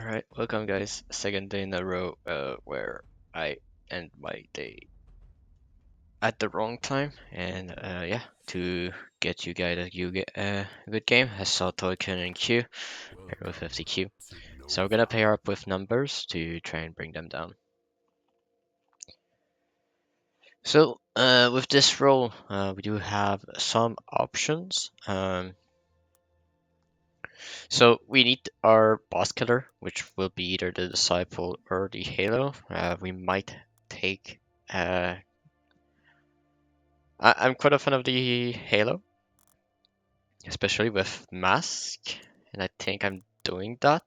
Alright, welcome guys. Second day in a row where I end my day at the wrong time, and yeah, to get you guys a good game, I saw Toikan and Q, pair with 50 Q. So we're gonna pair up with numbers to try and bring them down. So with this roll, we do have some options. So we need our boss killer, which will be either the disciple or the halo. We might take I'm quite a fan of the Halo, especially with Mask, and I think I'm doing that.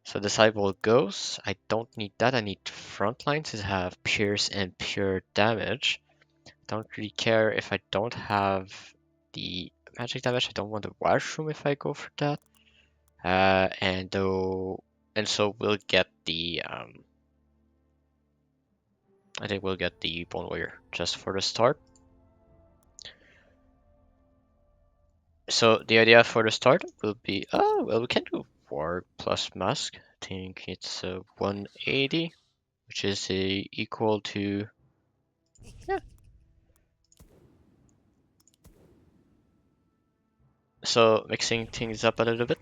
So Disciple goes. I don't need that. I need Frontline to have Pierce and Pure damage. Don't really care if I don't have the magic damage. I don't want the Washroom if I go for that. And so we'll get the I think we'll get the Bone Warrior just for the start. So the idea for the start will be, well, we can do War plus Mask. I think it's 180, which is equal to, yeah. So mixing things up a little bit,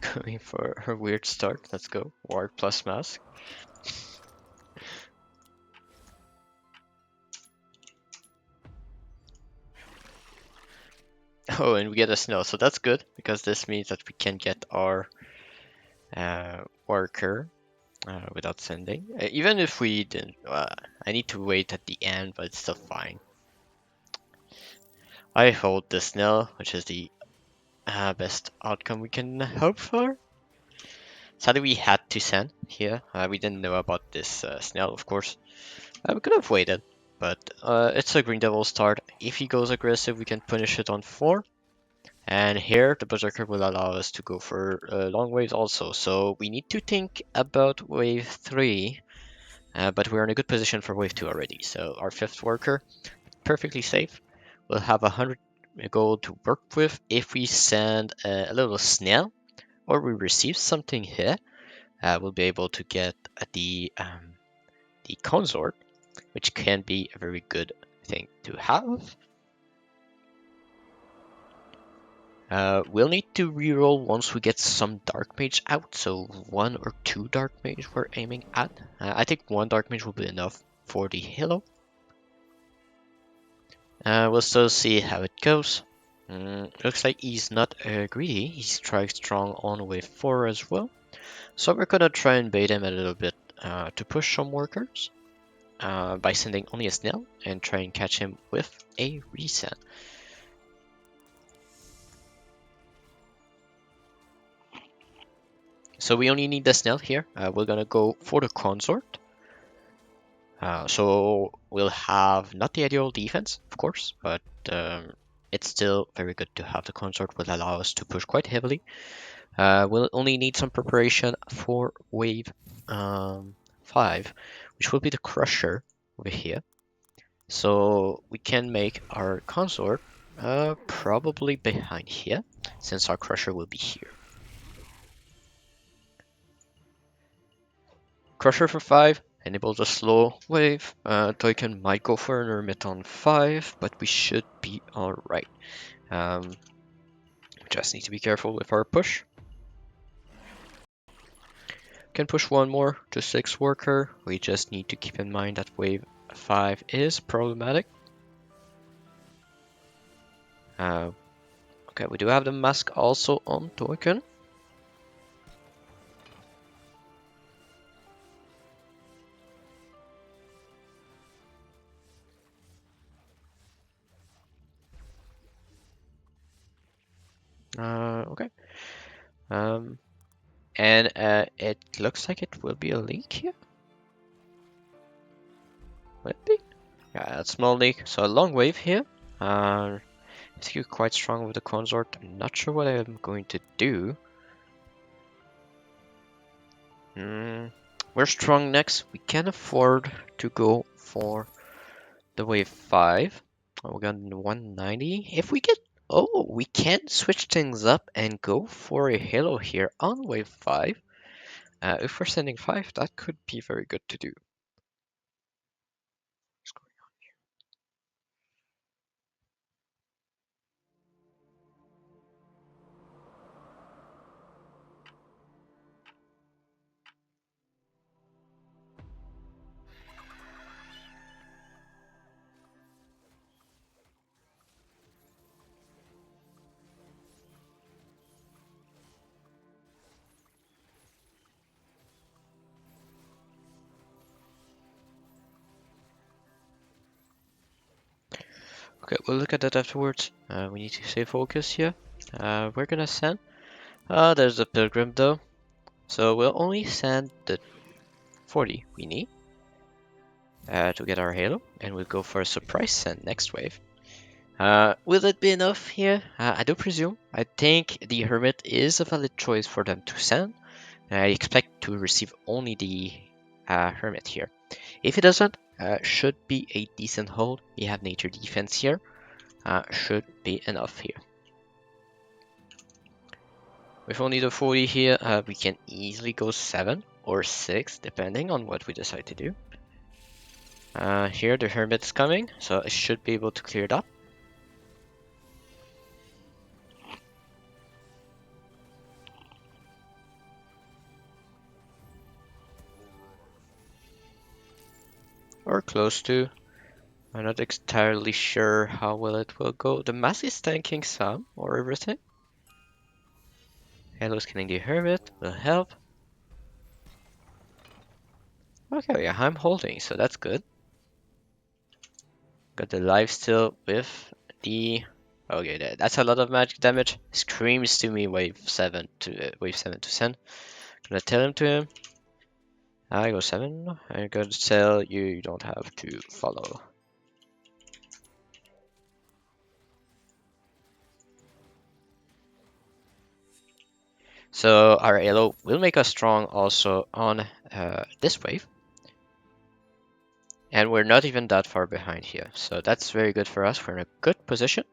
going for a weird start. Let's go, War plus Mask. Oh, and we get a snow, so that's good, because this means that we can get our worker without sending. Even if we didn't, I need to wait at the end, but it's still fine. I hold the snail, which is the best outcome we can hope for. Sadly, we had to send here. We didn't know about this snail, of course. We could have waited, but it's a Green Devil start. If he goes aggressive, we can punish it on 4. And here, the Berserker will allow us to go for long waves also. So we need to think about wave 3, but we're in a good position for wave 2 already. So our 5th worker, perfectly safe. We'll have 100 gold to work with if we send a little snail or we receive something here. We'll be able to get the consort, which can be a very good thing to have. We'll need to reroll once we get some Dark Mage out, so 1 or 2 Dark Mage we're aiming at. I think 1 Dark Mage will be enough for the Halo. We'll still see how it goes. Looks like he's not greedy. He strikes strong on wave 4 as well. So we're gonna try and bait him a little bit to push some workers by sending only a snail and try and catch him with a reset. So we only need the snail here. We're gonna go for the consort. So we'll have not the ideal defense, of course, but it's still very good to have the consort. Will allow us to push quite heavily. We'll only need some preparation for wave 5, which will be the crusher over here. So we can make our consort probably behind here, since our crusher will be here. Crusher for 5 enables a slow wave. Toikan might go for an Hermit on 5, but we should be alright. Just need to be careful with our push. Can push one more to 6 worker. We just need to keep in mind that wave 5 is problematic. Okay, we do have the mask also on Toikan. Okay. And it looks like it will be a leak here. Will it be? Yeah, a small leak. So a long wave here. I think you're quite strong with the consort. I'm not sure what I'm going to do. We're strong next. We can afford to go for the wave 5. We're going to 190. If we get... Oh, we can switch things up and go for a halo here on wave 5. If we're sending 5, that could be very good to do. Okay, we'll look at that afterwards. We need to stay focused here. We're gonna send. There's a pilgrim though. So we'll only send the 40 we need to get our halo, and we'll go for a surprise send next wave. Will it be enough here? I do presume. I think the Hermit is a valid choice for them to send. I expect to receive only the Hermit here. If it doesn't, should be a decent hold. We have nature defense here. Should be enough here. With only the 40 here, we can easily go 7 or 6, depending on what we decide to do. Here the Hermit's coming, so I should be able to clear it up. Or close to. I'm not entirely sure how well it will go. The mass is tanking some, or everything. Halo's killing the Hermit, will help. Okay, yeah, I'm holding, so that's good. Got the life still with the... Okay, that's a lot of magic damage. Screams to me wave 7 to send. Gonna tell him to him. I go 7. I gotta tell you, you don't have to follow. So our Halo will make us strong also on this wave. And we're not even that far behind here. So that's very good for us. We're in a good position.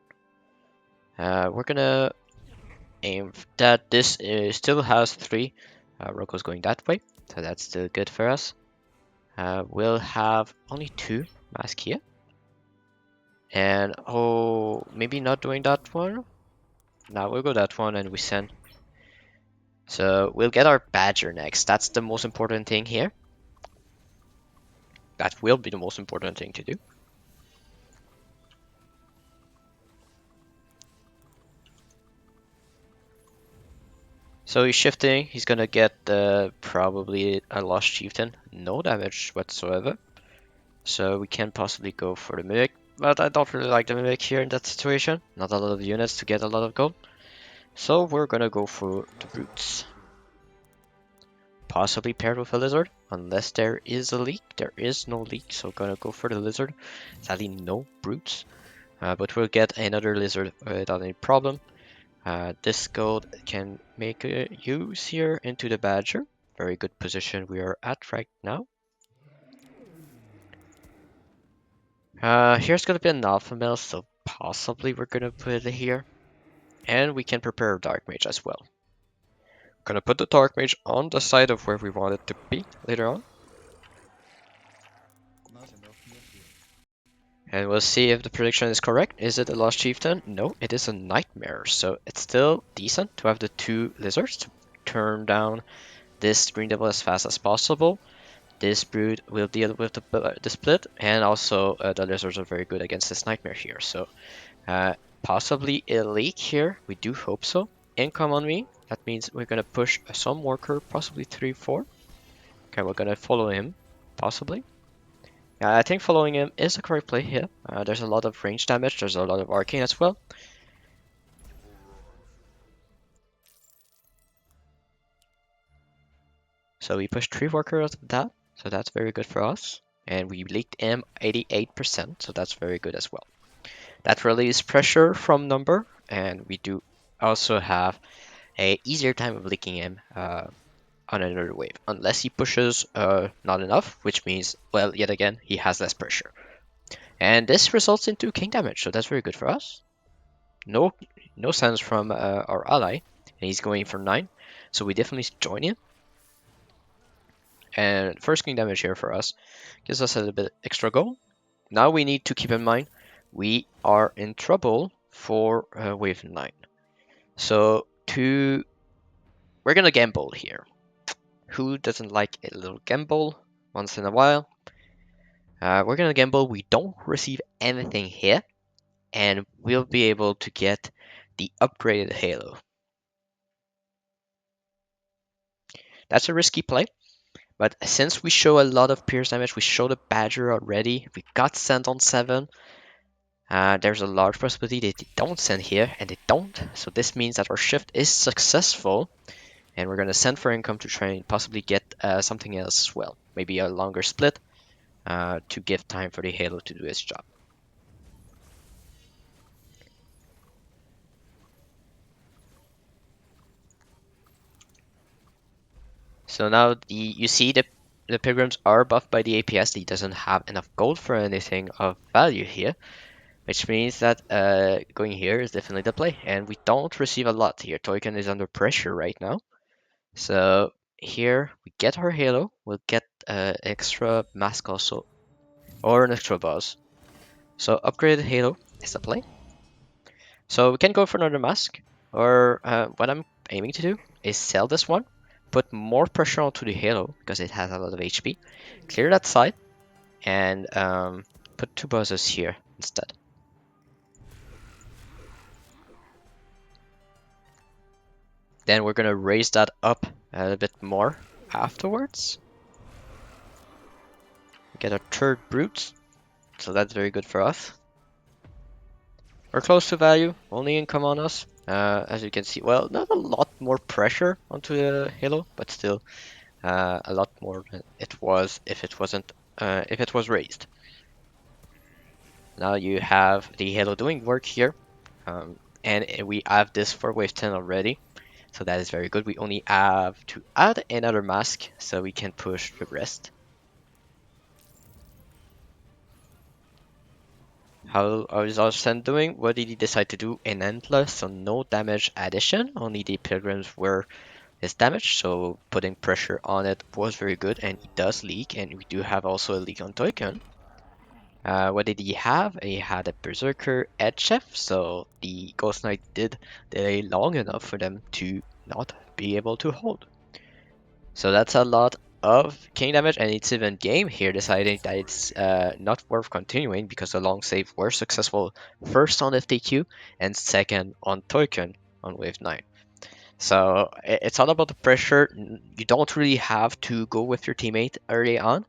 We're gonna aim that this still has 3. Roko's going that way. So that's still good for us. We'll have only 2 mask here. And oh, maybe not doing that one. Now we'll go that one and we send. So we'll get our Badger next. That's the most important thing here. That will be the most important thing to do. So he's shifting. He's gonna get probably a Lost Chieftain. No damage whatsoever. So we can possibly go for the Mimic. But I don't really like the Mimic here in that situation. Not a lot of units to get a lot of gold. So we're gonna go for the Brutes. Possibly paired with a Lizard. Unless there is a leak. There is no leak. So gonna go for the Lizard. Sadly no Brutes. But we'll get another Lizard without any problem. This gold can make a use here into the Badger. Very good position we are at right now. Here's gonna be an Alpha Male, so possibly we're gonna put it here. And we can prepare a Dark Mage as well. Gonna put the Dark Mage on the side of where we want it to be later on. And we'll see if the prediction is correct. Is it a Lost Chieftain? No, it is a Nightmare. So it's still decent to have the 2 Lizards to turn down this Green Devil as fast as possible. This Brood will deal with the split, and also the Lizards are very good against this Nightmare here. So possibly a leak here. We do hope so. Income on me. That means we're going to push some worker, possibly 3-4. Okay, we're going to follow him, possibly. Yeah, I think following him is a correct play here. There's a lot of range damage. There's a lot of arcane as well. So we pushed 3 workers of that. So that's very good for us. And we leaked him 88%. So that's very good as well. That relieves pressure from number. And we do also have a easier time of leaking him on another wave. Unless he pushes not enough. Which means, well, yet again, he has less pressure. And this results into king damage. So that's very good for us. No sense from our ally, and he's going for 9, so we definitely join him. And first king damage here for us gives us a little bit extra gold. Now we need to keep in mind we are in trouble for wave 9. So we're gonna gamble here. Who doesn't like a little gamble once in a while? We're gonna gamble we don't receive anything here, and we'll be able to get the upgraded Halo. That's a risky play, but since we show a lot of pierce damage, we show the Badger already, we got sent on 7, there's a large possibility that they don't send here, and they don't, so this means that our shift is successful, and we're gonna send for income to try and possibly get something else as well. Maybe a longer split to give time for the Halo to do its job. So now you see the pilgrims are buffed by the APS. He doesn't have enough gold for anything of value here, which means that going here is definitely the play. And we don't receive a lot here. Toikan is under pressure right now. So here we get our Halo. We'll get extra mask also, or an extra boss. So upgraded Halo is the play. So we can go for another mask, or what I'm aiming to do is sell this one, put more pressure onto the Halo because it has a lot of HP, clear that side, and put 2 bosses here instead. Then we're gonna raise that up a little bit more afterwards. Get a 3rd brute, so that's very good for us. We're close to value, only income on us. As you can see, well, not a lot more pressure onto the Halo, but still a lot more than it was if it was raised. Now you have the Halo doing work here, and we have this for wave 10 already, so that is very good. We only have to add another mask so we can push the rest. How is our Sen doing? What did he decide to do? An Endless, so no damage addition, only the pilgrims were his damage, so putting pressure on it was very good, and he does leak, and we do have also a leak on Toikan. What did he have? He had a Berserker Edge Chef, so the Ghost Knight did delay long enough for them to not be able to hold. So that's a lot of king damage, and it's even game here deciding that it's not worth continuing because the long save were successful first on FTQ and second on Toikan on wave 9. So it's all about the pressure. You don't really have to go with your teammate early on.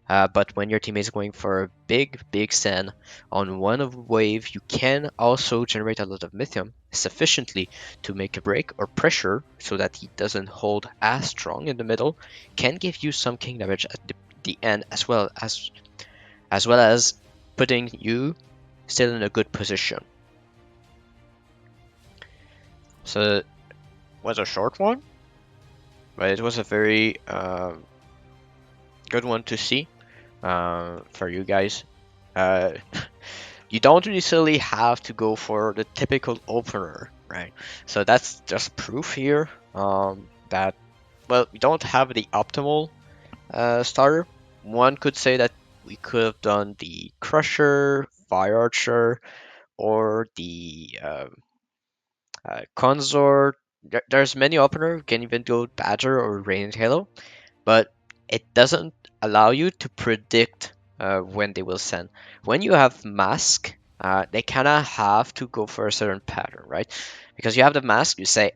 But when your teammate is going for a big send on one of wave, you can also generate a lot of mythium sufficiently to make a break or pressure so that he doesn't hold as strong in the middle. Can give you some king damage at the end as well as putting you still in a good position. So it was a short one, but it was a very good one to see. For you guys. You don't necessarily have to go for the typical opener, right? So that's just proof here that, well, we don't have the optimal starter. One could say that we could have done the Crusher, Fire Archer, or the Consort. There's many opener. You can even go Badger or Radiant Halo, but it doesn't allow you to predict when they will send. When you have mask, they kind of have to go for a certain pattern, right? Because you have the mask, you say,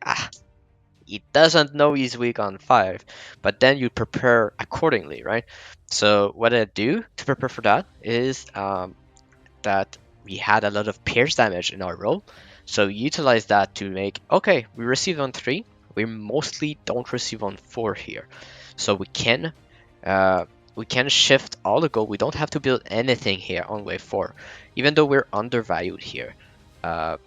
he doesn't know he's weak on 5, but then you prepare accordingly, right? So what I do to prepare for that is that we had a lot of pierce damage in our roll. So utilize that to make, okay, we receive on 3, we mostly don't receive on 4 here. So we can shift all the gold. We don't have to build anything here on wave 4, even though we're undervalued here. By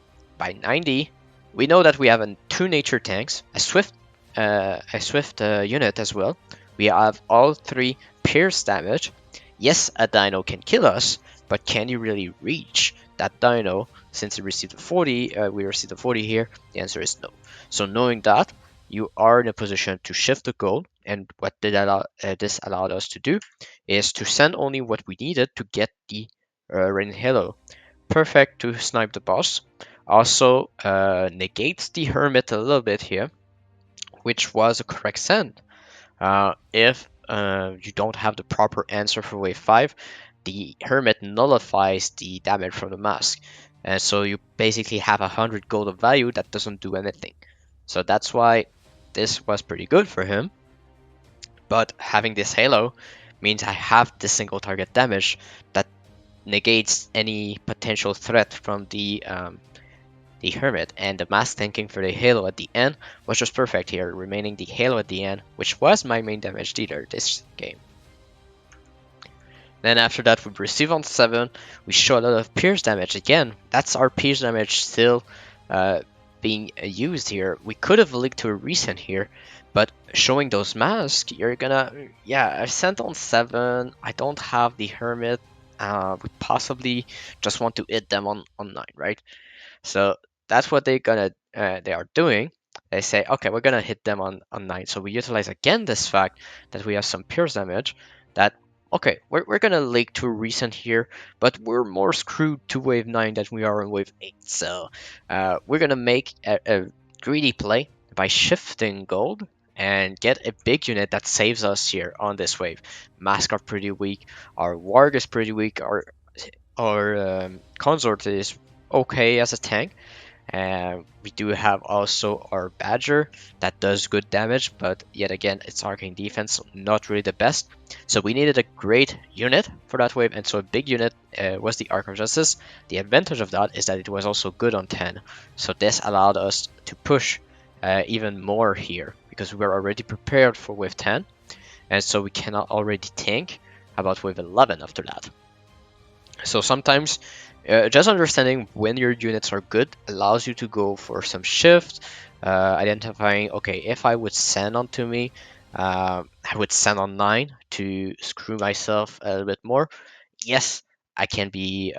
90, we know that we have 2 nature tanks, a swift unit as well. We have all 3 pierce damage. Yes, a dino can kill us, but can you really reach that dino? Since it received a 40, we received a 40 here. The answer is no. So knowing that, you are in a position to shift the goal. And what this allowed us to do is to send only what we needed to get the Rain Halo. Perfect to snipe the boss. Also negates the Hermit a little bit here, which was a correct send. If you don't have the proper answer for wave 5, the Hermit nullifies the damage from the mask. And so you basically have 100 gold of value that doesn't do anything. So that's why this was pretty good for him. But having this Halo means I have this single target damage that negates any potential threat from the Hermit, and the mass tanking for the Halo at the end was just perfect here, remaining the Halo at the end, which was my main damage dealer this game. Then after that we receive on 7, we show a lot of pierce damage again. That's our pierce damage still being used here. We could have linked to a recent here, but showing those masks, you're gonna, yeah, I sent on 7, I don't have the Hermit, we possibly just want to hit them on 9, right? So that's what they are doing. They say, okay, we're gonna hit them on 9. So we utilize again this fact that we have some pierce damage. That okay, we're gonna link to recent here, but we're more screwed to wave 9 than we are on wave 8. So we're gonna make a greedy play by shifting gold and get a big unit that saves us here on this wave. Mask are pretty weak, our Warg is pretty weak, our Consort is okay as a tank. We do have also our Badger that does good damage, but yet again, it's arcane defense, so not really the best. So we needed a great unit for that wave, and so a big unit was the Arc of Justice. The advantage of that is that it was also good on 10, so this allowed us to push even more here, because we were already prepared for wave 10, and so we cannot already tank about wave 11 after that. So sometimes just understanding when your units are good allows you to go for some shift, identifying, okay, if I would send onto me, I would send on 9 to screw myself a little bit more. Yes, I can be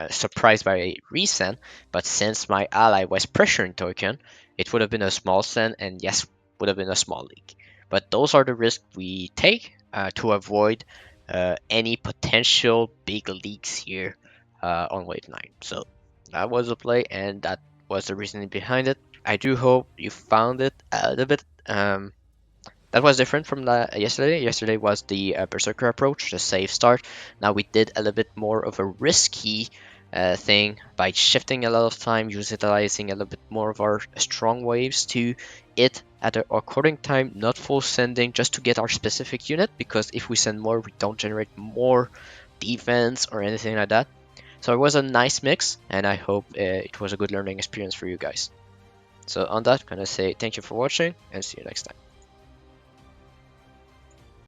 surprised by a resend, but since my ally was pressuring Toikan, it would have been a small send, and yes, would have been a small leak. But those are the risks we take to avoid any potential big leaks here on wave 9. So that was the play, and that was the reasoning behind it. I do hope you found it a little bit that was different from yesterday. Yesterday was the Berserker approach, the safe start. Now we did a little bit more of a risky thing by shifting a lot of time, utilizing a little bit more of our strong waves to it at a according time, not full sending, just to get our specific unit, because if we send more, we don't generate more defense or anything like that. So it was a nice mix, and I hope it was a good learning experience for you guys. So on that, I'm gonna say thank you for watching, and see you next time.